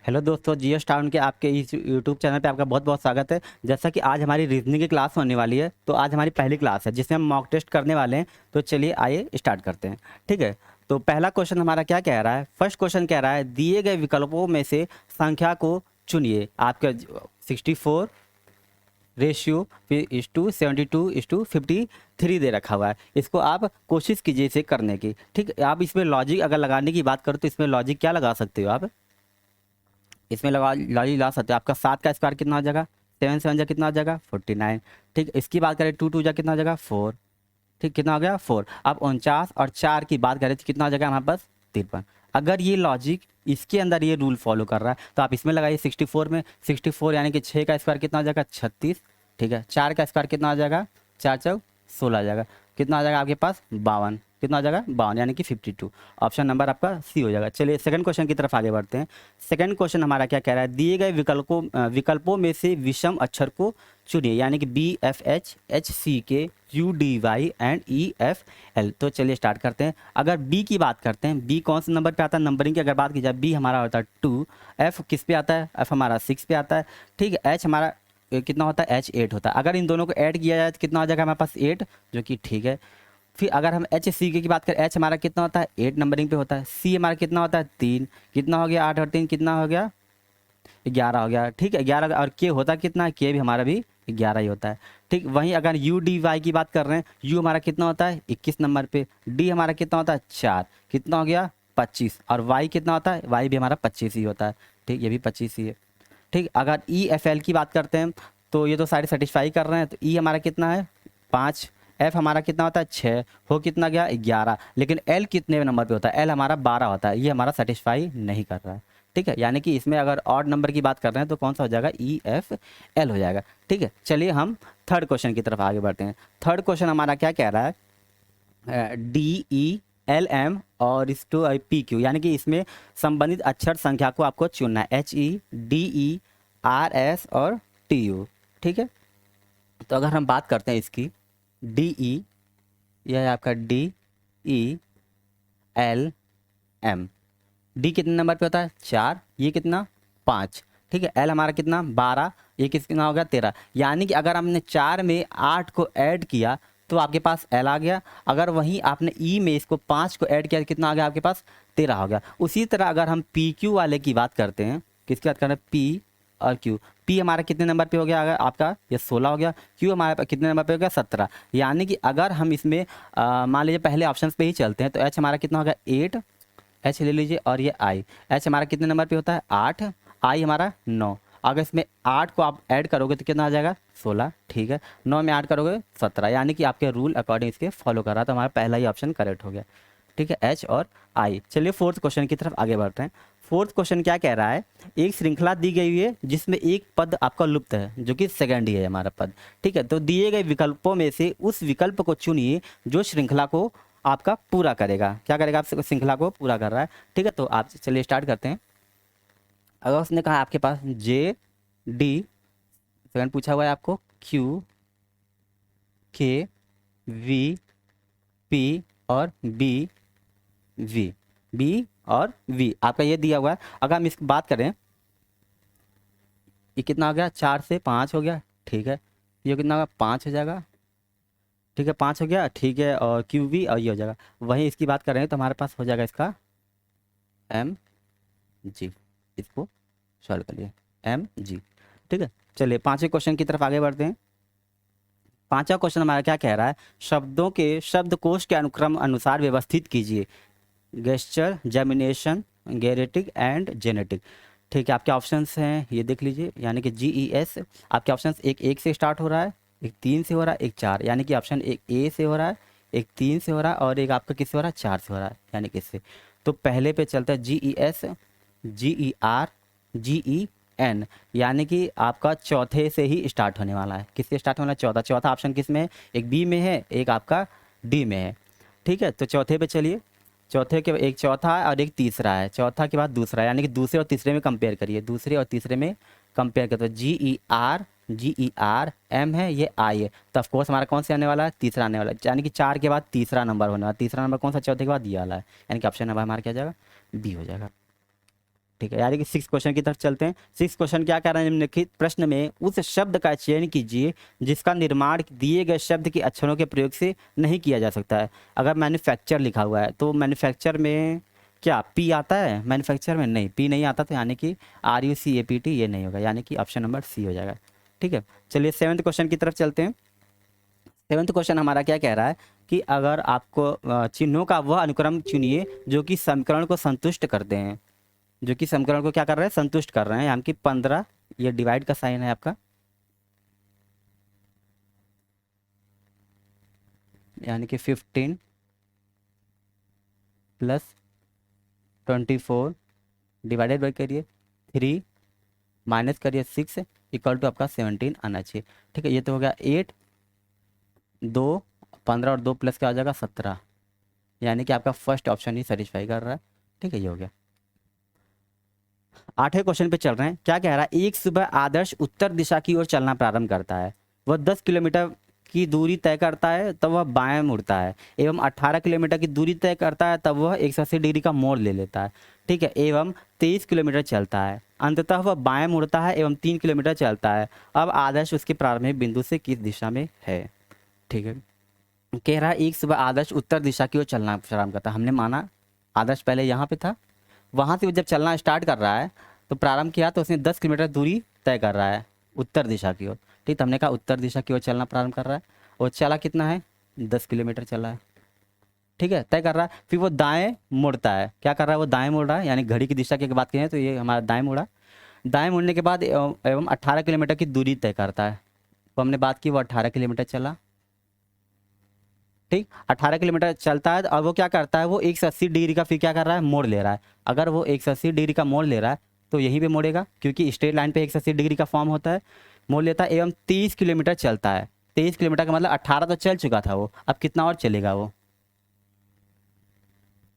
Hello दोस्तों, जियो town के आपके इस यूट्यूब चैनल पे आपका बहुत बहुत स्वागत है। जैसा कि आज हमारी रीजनिंग की क्लास होने वाली है, तो आज हमारी पहली क्लास है जिसमें हम मॉक टेस्ट करने वाले हैं। तो चलिए आइए स्टार्ट करते हैं। ठीक है, तो पहला क्वेश्चन हमारा क्या कह रहा है। फर्स्ट क्वेश्चन कह रहा है दिए गए विकल्पों में से संख्या को चुनिए। आपका 64 रेशियो फिर /72/53 दे रखा हुआ है। इसको आप कोशिश कीजिए इसे करने की। ठीक है, आप इसमें लॉजिक अगर लगाने की बात करो तो इसमें लॉजिक क्या लगा सकते हो आप। इसमें लगा लॉजिक ला सकते हो। आपका 7 का स्क्वायर कितना हो जाएगा, 7 7 जा कितना हो जाएगा 49। ठीक, इसकी बात करें 2 2 जा कितना हो जाएगा 4। ठीक, कितना हो गया 4। अब 49 और 4 की बात करें तो कितना हो जाएगा हमारे पास 53। अगर ये लॉजिक इसके अंदर ये रूल फॉलो कर रहा है तो आप इसमें लगाइए 64 में। 64 यानी कि 6 का स्क्वायर कितना हो जाएगा 36। ठीक है, 4 का स्क्वायर कितना हो जाएगा 4 चौक 16 आ जाएगा। कितना आ जाएगा आपके पास 52। कितना आ जाएगा 52 यानी कि 52। ऑप्शन नंबर आपका सी हो जाएगा। चलिए सेकंड क्वेश्चन की तरफ आगे बढ़ते हैं। सेकंड क्वेश्चन हमारा क्या कह रहा है, दिए गए विकल्पों में से विषम अक्षर को चुनिए, यानी कि BFH HCK UDY and EFL। तो चलिए स्टार्ट करते हैं। अगर बी की बात करते हैं, बी कौन से नंबर पे आता है, नंबरिंग की अगर बात की जाए बी हमारा होता है 2। एफ किस पे आता है, एफ हमारा 6 पे आता है। ठीक है, एच हमारा कितना होता है, एच 8 होता है। अगर इन दोनों को ऐड किया जाए तो कितना हो जाएगा हमारे पास 8, जो कि ठीक है। फिर अगर हम एच सी की बात करें, एच हमारा कितना होता है 8 नंबरिंग पे होता है। सी हमारा कितना होता है 3। कितना हो गया 8 और 3 कितना हो गया 11 हो गया। ठीक है, 11। और के होता कितना है, के भी हमारा भी 11 ही होता है। ठीक, वहीं अगर यू डी वाई की बात कर रहे हैं, यू हमारा कितना होता है 21 नंबर पे। डी हमारा कितना होता है 4। कितना हो गया 25। और वाई कितना होता है, वाई भी हमारा 25 ही होता है। ठीक, ये भी 25 ही है। ठीक, अगर ई एफ एल की बात करते हैं तो ये तो सारे सेटिस्फाई कर रहे हैं। तो ई हमारा कितना है 5। एफ हमारा कितना होता है 6। हो कितना गया 11। लेकिन एल कितने नंबर पे होता है, एल हमारा 12 होता है। ये हमारा सेटिस्फाई नहीं कर रहा है। ठीक है, यानी कि इसमें अगर ऑड नंबर की बात कर रहे हैं तो कौन सा हो जाएगा EFL हो जाएगा। ठीक है, चलिए हम थर्ड क्वेश्चन की तरफ आगे बढ़ते हैं। थर्ड क्वेश्चन हमारा क्या कह रहा है, DELM और PQ, यानी कि इसमें संबंधित अक्षर संख्या को आपको चुनना है, HEDERS और TU। ठीक है, तो अगर हम बात करते हैं इसकी DE, यह है आपका DELM। डी कितने नंबर पे होता है 4, ये कितना 5। ठीक है, एल हमारा कितना 12, ये कितना हो गया 13। यानी कि अगर हमने 4 में 8 को ऐड किया तो आपके पास एल आ गया। अगर वहीं आपने ई में इसको 5 को ऐड किया तो कितना आ गया आपके पास 13 हो गया। उसी तरह अगर हम पी क्यू वाले की बात करते हैं, किसकी बात कर रहे हैं पी और क्यू। पी हमारा कितने नंबर पे हो गया, अगर आपका ये 16 हो गया। क्यू हमारे कितने नंबर पे हो गया 17। यानी कि अगर हम इसमें मान लीजिए पहले ऑप्शन पे ही चलते हैं तो एच हमारा कितना हो गया 8। एच ले लीजिए और ये आई। एच हमारा कितने नंबर पे होता है 8। आई हमारा 9। अगर इसमें 8 को आप ऐड करोगे तो कितना आ जाएगा 16। ठीक है, 9 में ऐड करोगे 17। यानी कि आपके रूल अकॉर्डिंग इसके फॉलो कर रहा है, तो हमारा पहला ही ऑप्शन करेक्ट हो गया। ठीक है, एच और आई। चलिए फोर्थ क्वेश्चन की तरफ आगे बढ़ते हैं। फोर्थ क्वेश्चन क्या कह रहा है, एक श्रृंखला दी गई हुई है जिसमें एक पद आपका लुप्त है, जो कि सेकंड ही है हमारा पद। ठीक है, तो दिए गए विकल्पों में से उस विकल्प को चुनिए जो श्रृंखला को आपका पूरा करेगा। क्या करेगा, आप श्रृंखला को पूरा कर रहा है। ठीक है, तो आप चलिए स्टार्ट करते हैं। अगर उसने कहा आपके पास JD, सेकंड पूछा हुआ है आपको QKVP और B और V आपका ये दिया हुआ है। अगर हम इसकी बात करें, ये कितना हो गया 4 से 5 हो गया। ठीक है, ये कितना होगा 5 हो जाएगा। ठीक है, 5 हो गया। ठीक है, और QV और ये हो जाएगा। वहीं इसकी बात कर रहे हैं तो हमारे पास हो जाएगा इसका MG। इसको सॉल्व करिए MG। ठीक है, चलिए पांचवें क्वेश्चन की तरफ आगे बढ़ते हैं। पांचवा क्वेश्चन हमारा क्या कह रहा है, शब्दों के शब्दकोश के अनुक्रम अनुसार व्यवस्थित कीजिए। गेस्चर, जर्मिनेशन, गेरेटिक एंड जेनेटिक। ठीक है, आपके ऑप्शंस हैं ये देख लीजिए, यानी कि GES। आपके ऑप्शंस एक से स्टार्ट हो रहा है, एक 3 से हो रहा है, एक 4। यानी कि ऑप्शन एक A से हो रहा है, एक 3 से हो रहा है और एक आपका किससे हो रहा है 4 से हो रहा है, यानी किससे। तो पहले पे चलता है GES, GER, GEN। यानी कि आपका चौथे से ही स्टार्ट होने वाला है। किससे स्टार्ट होने वाला है, चौथा। चौथा ऑप्शन किस में है, एक B में है, एक आपका D में है। ठीक है, तो चौथे पे चलिए। चौथे के एक चौथा है और एक तीसरा है, चौथा के बाद दूसरा है, यानी कि दूसरे और तीसरे में कंपेयर करिए। दूसरे और तीसरे में कंपेयर करते हो, GER M है, ये आई है। तो ऑफकोर्स हमारा कौन से आने वाला है, तीसरा आने वाला है। यानी कि 4 के बाद तीसरा नंबर होने वाला। तीसरा नंबर कौन सा, चौथे के बाद ये वाला है। यानी कि ऑप्शन नंबर हमारा क्या हो जाएगा B हो जाएगा। ठीक है, यानी कि 6 क्वेश्चन की तरफ चलते हैं। 6 क्वेश्चन क्या कह रहे हैं, निम्नलिखित प्रश्न में उस शब्द का चयन कीजिए जिसका निर्माण दिए गए शब्द के अक्षरों के प्रयोग से नहीं किया जा सकता है। अगर मैन्युफैक्चर लिखा हुआ है तो मैन्युफैक्चर में क्या पी आता है, मैन्युफैक्चर में नहीं, पी नहीं आता, तो यानी कि RUCAPT ये नहीं होगा, यानी कि ऑप्शन नंबर सी हो जाएगा। ठीक है, चलिए 7th क्वेश्चन की तरफ चलते हैं। 7th क्वेश्चन हमारा क्या कह रहा है कि अगर आपको चिन्हों का वह अनुक्रम चुनिए जो कि समीकरण को संतुष्ट करते हैं, जो कि समीकरण को क्या कर रहे हैं, संतुष्ट कर रहे हैं। यानी कि 15, ये डिवाइड का साइन है आपका, यानी कि 15 प्लस 24 डिवाइडेड बाई करिए 3 माइनस करिए 6 इक्वल टू आपका 17 आना चाहिए। ठीक है, ये तो हो गया 8, 2, 15 और 2 प्लस क्या हो जाएगा 17, यानी कि आपका फर्स्ट ऑप्शन ही सेटिस्फाई कर रहा है। ठीक है, ये हो गया। 8वें क्वेश्चन पे चल रहे हैं। क्या कह रहा है, एक सुबह आदर्श उत्तर दिशा की ओर चलना प्रारंभ करता है। वह 10 किलोमीटर की दूरी तय करता है तब वह बाएं मुड़ता है, एवं 18 किलोमीटर की दूरी तय करता है तब वह 180 डिग्री का मोड़ ले लेता है। ठीक है, एवं 23 किलोमीटर चलता है, अंततः वह बाएं मुड़ता है एवं 3 किलोमीटर चलता है। अब आदर्श उसके प्रारंभिक बिंदु से किस दिशा में है। ठीक है, कह रहा है एक सुबह आदर्श उत्तर दिशा की ओर चलना प्रारंभ करता है। हमने माना आदर्श पहले यहाँ पे था, वहाँ से वो जब चलना स्टार्ट कर रहा है तो प्रारंभ किया तो उसने 10 किलोमीटर दूरी तय कर रहा है उत्तर दिशा की ओर। ठीक, तो हमने कहा उत्तर दिशा की ओर चलना प्रारंभ कर रहा है और चला कितना है, 10 किलोमीटर चला है। ठीक है, तय कर रहा है, फिर वो दाएं मुड़ता है। क्या कर रहा है, वो दाएं मुड़ रहा है, यानी घड़ी की दिशा की बात करें तो ये हमारा दाएं मुड़ा। दाएं मुड़ने के बाद एवं 18 किलोमीटर की दूरी तय करता है, तो हमने बात की वो 18 किलोमीटर चला। ठीक, 18 किलोमीटर चलता है और वो क्या करता है, वो 180 डिग्री का फिर क्या कर रहा है, मोड़ ले रहा है। अगर वो 180 डिग्री का मोड़ ले रहा है तो यहीं पे मोड़ेगा, क्योंकि स्ट्रेट लाइन पे 180 डिग्री का फॉर्म होता है, मोड़ लेता है। एवं 30 किलोमीटर चलता है। 23 किलोमीटर का मतलब 18 तो चल चुका था वो, अब कितना और चलेगा, वो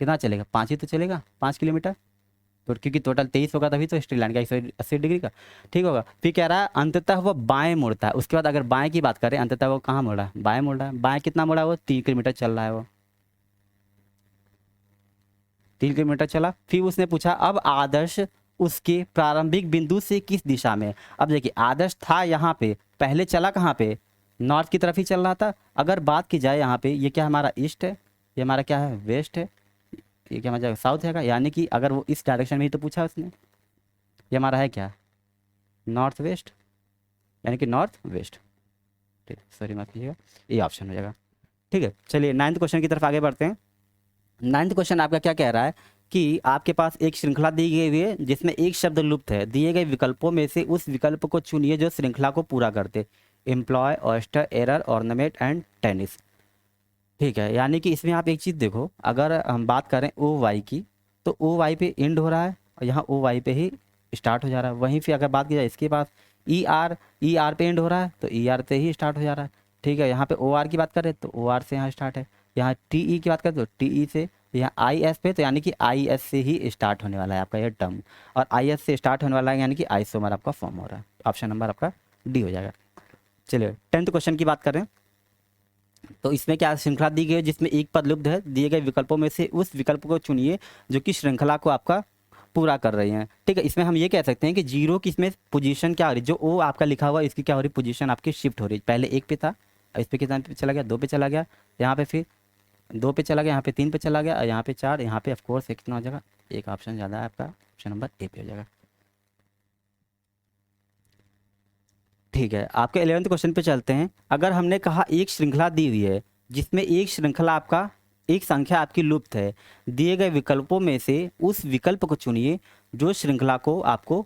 कितना चलेगा, 5 ही तो चलेगा, 5 किलोमीटर। तो क्योंकि टोटल 23 होगा तभी तो स्ट्रेट लाइन का 180 डिग्री का। ठीक होगा, फिर कह रहा है अंततः वो बाएं मुड़ता है। उसके बाद अगर बाएं की बात करें, अंततः वो कहाँ मुड़ा है, बाएं मुड़ रहा है। बाएं कितना मुड़ा है, वो 3 किलोमीटर चल रहा है, वो 3 किलोमीटर चला। फिर उसने पूछा अब आदर्श उसके प्रारंभिक बिंदु से किस दिशा में। अब देखिए आदर्श था यहाँ पे, पहले चला कहाँ पे, नॉर्थ की तरफ ही चल रहा था। अगर बात की जाए यहाँ पे, ये क्या हमारा ईस्ट है, ये हमारा क्या है, वेस्ट है, ये क्या हमारा साउथ है। यानी कि अगर वो इस डायरेक्शन में ही तो पूछा उसने, ये हमारा है क्या, नॉर्थ वेस्ट, यानी कि नॉर्थ वेस्ट। ठीक, सॉरी माफ कीजिएगा, ये ऑप्शन हो जाएगा। ठीक है, चलिए 9th क्वेश्चन की तरफ आगे बढ़ते हैं। 9th क्वेश्चन आपका क्या कह रहा है कि आपके पास एक श्रृंखला दी गई हुई है जिसमें एक शब्द लुप्त है। दिए गए विकल्पों में से उस विकल्प को चुनिए जो श्रृंखला को पूरा करते। Employ, oyster, error, ornament and tennis. ठीक है, यानी कि इसमें आप एक चीज़ देखो, अगर हम बात करें OY की तो OY पे एंड हो रहा है और यहाँ OY पे ही स्टार्ट हो जा रहा है। वहीं फिर अगर बात की जाए इसके पास ER पे एंड हो रहा है तो ER से ही स्टार्ट हो जा रहा है। ठीक है, यहाँ पे OR की बात करें तो OR से यहाँ स्टार्ट है। यहाँ TE की बात करें तो TE से, यहाँ IS पे तो यानी कि IS से ही स्टार्ट होने वाला है आपका यह टर्म, और IS से स्टार्ट होने वाला है यानी कि आइसोमर आपका फॉर्म हो रहा है। ऑप्शन नंबर आपका डी हो जाएगा। चलिए 10th क्वेश्चन की बात करें तो इसमें क्या श्रृंखला दी गई है जिसमें एक पद लुप्त है। दिए गए विकल्पों में से उस विकल्प को चुनिए जो कि श्रृंखला को आपका पूरा कर रही हैं। ठीक है, इसमें हम ये कह सकते हैं कि जीरो की इसमें पोजीशन क्या हो रही है, जो ओ आपका लिखा हुआ है इसकी क्या हो रही है, पोजीशन आपकी शिफ्ट हो रही है। पहले 1 पे था, इस पे कितना पे चला गया, 2 पे चला गया, यहाँ पे फिर 2 पे चला गया, यहाँ पे 3 पे चला गया, और यहाँ पे 4, यहाँ पे ऑफकोर्स कितना हो जाएगा, एक ऑप्शन ज़्यादा है आपका, ऑप्शन नंबर ए पे हो जाएगा। ठीक है, आपके 11th क्वेश्चन पे चलते हैं। अगर हमने कहा एक श्रृंखला दी हुई है जिसमें एक श्रृंखला आपका एक संख्या आपकी लुप्त है, दिए गए विकल्पों में से उस विकल्प को चुनिए जो श्रृंखला को आपको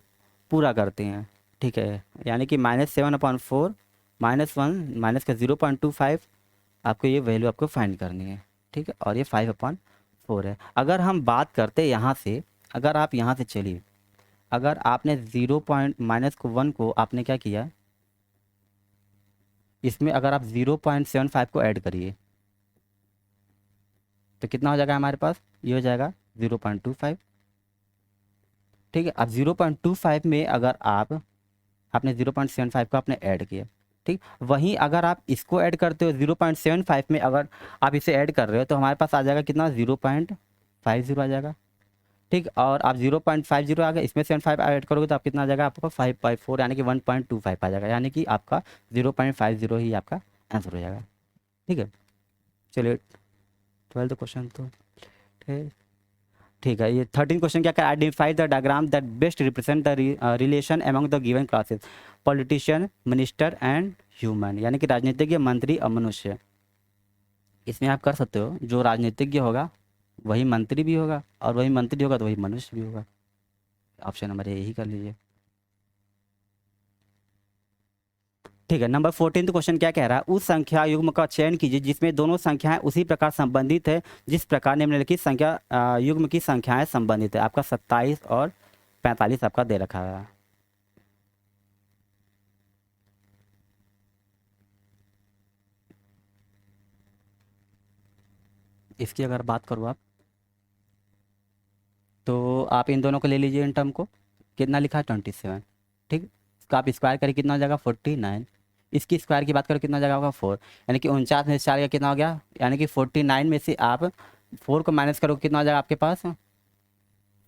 पूरा करते हैं। ठीक है, यानी कि -7/4 -1 माइनस का 0.25 आपको ये वैल्यू आपको फाइंड करनी है। ठीक है, और ये 5/4 है। अगर हम बात करते हैं यहाँ से, अगर आप यहाँ से चलिए, अगर आपने 0 पॉइंट -1 को आपने क्या किया, इसमें अगर आप 0.75 को ऐड करिए तो कितना हो जाएगा हमारे पास, ये हो जाएगा 0.25। ठीक है, अब 0.25 में अगर आपने 0.75 को आपने ऐड किया, ठीक, वहीं अगर आप इसको ऐड करते हो 0.75 में अगर आप इसे ऐड कर रहे हो तो हमारे पास आ जाएगा कितना, 0.50 आ जाएगा। ठीक, और आप 0.50 आ गया, इसमें 75 ऐड करोगे तो आप कितना आ जाएगा आपका 5/4 यानी कि 1.25 आ जाएगा, यानी कि आपका 0.50 ही आपका आंसर हो जाएगा। ठीक है, चलिए 12th क्वेश्चन तो ठीक ठीक है। ये 13 क्वेश्चन क्या क्या, identify the diagram that best represent the relation among the given classes, politician, minister and human, यानी कि राजनीतिज्ञ, मंत्री और मनुष्य। इसमें आप कर सकते हो, जो राजनीतिज्ञ होगा वही मंत्री भी होगा, और वही मंत्री होगा तो वही मनुष्य भी होगा। ऑप्शन नंबर यही कर लीजिए। ठीक है, नंबर 14 क्वेश्चन क्या कह रहा है, उस संख्या युग्म का चयन कीजिए जिसमें दोनों संख्याएं उसी प्रकार संबंधित है जिस प्रकार निम्नलिखित संख्या युग्म की संख्याएं संबंधित है। आपका 27 और 45 आपका दे रखा है। इसकी अगर बात करूँ आप, तो आप इन दोनों को ले लीजिए, इन टर्म को। कितना लिखा है 27। ठीक, इसका आप स्क्वायर करिए कितना हो जाएगा 49। इसकी स्क्वायर की बात करो कितना हो जाएगा आपका 4, यानी कि 49 में से 4 का कितना हो गया, यानी कि 49 में से आप 4 को माइनस करो कितना हो जाएगा आपके पास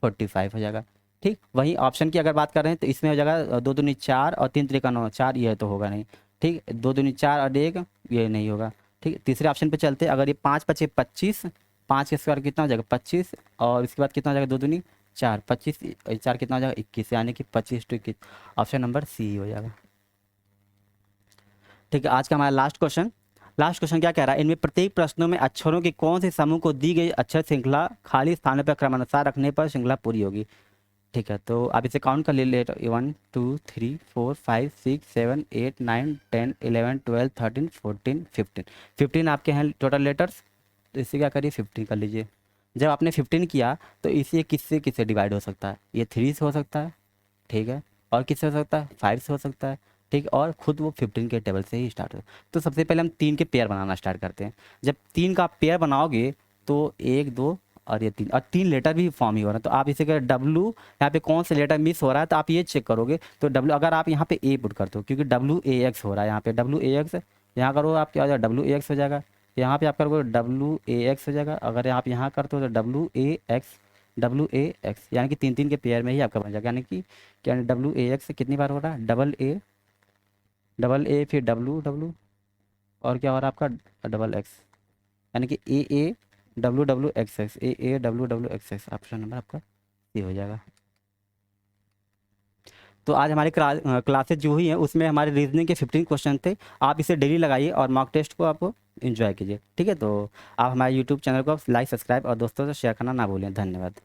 45 हो जाएगा। ठीक, वहीं ऑप्शन की अगर बात कर रहे हैं तो इसमें हो जाएगा 2 दूनी 4 और 3 त्रिका 9, 4 ये तो होगा नहीं। ठीक, 2 दूनी 4 और 1 ये नहीं होगा। ठीक, तीसरे ऑप्शन पे चलते, अगर ये 5 पचे 25, 5 के स्क्वायर कितना हो जाएगा 25, और इसके बाद कितना हो जाएगा 2 दूनी 4, 25 4 कितना हो जाएगा 21, यानी कि 25/21। ऑप्शन नंबर सी हो जाएगा। ठीक है, आज का हमारा लास्ट क्वेश्चन क्या कह रहा है, इनमें प्रत्येक प्रश्नों में अक्षरों के कौन से समूह को दी गई अक्षर श्रृंखला खाली स्थानों पर क्रमानुसार रखने पर श्रृंखला पूरी होगी। ठीक है, तो आप इसे काउंट कर ले 1 2 3 4 5 6 7 8 9 10 11 12 13 14 15 15 आपके हैं टोटल लेटर्स। तो इसे क्या करिए 15 कर लीजिए। जब आपने 15 किया तो इसे किससे किससे डिवाइड हो सकता है, ये 3 से हो सकता है। ठीक है, और किससे हो सकता है 5 से हो सकता है। ठीक, और खुद वो 15 के टेबल से ही स्टार्ट हो। तो सबसे पहले हम 3 के पेयर बनाना स्टार्ट करते हैं। जब 3 का पेयर बनाओगे तो 1 2 और ये 3, और 3 लेटर भी फॉर्म ही हो रहा है। तो आप इसे करें डब्लू, यहाँ पे कौन सा लेटर मिस हो रहा है तो आप ये चेक करोगे। तो डब्लू अगर आप यहाँ पे ए पुट करते हो, क्योंकि WAX हो रहा है यहाँ पे WAX, यहाँ करो आप क्या हो जाएगा WAX हो जाएगा। यहाँ पे आप करोगे WAX हो जाएगा। अगर आप यहाँ करते हो तो WAX यानी कि 3 3 के पेयर में ही आपका बन जाएगा। यानी कि क्या WAX कितनी बार हो रहा है, डबल ए फिर WW, और क्या हो रहा है आपका XX, यानी कि AAWWXX ऑप्शन नंबर आपका सी हो जाएगा। तो आज हमारी क्लासेज जो हुई हैं उसमें हमारे रीजनिंग के 15 क्वेश्चन थे। आप इसे डेली लगाइए और मॉक टेस्ट को आप एंजॉय कीजिए। ठीक है, तो आप हमारे यूट्यूब चैनल को लाइक सब्सक्राइब और दोस्तों से शेयर करना ना भूलें। धन्यवाद।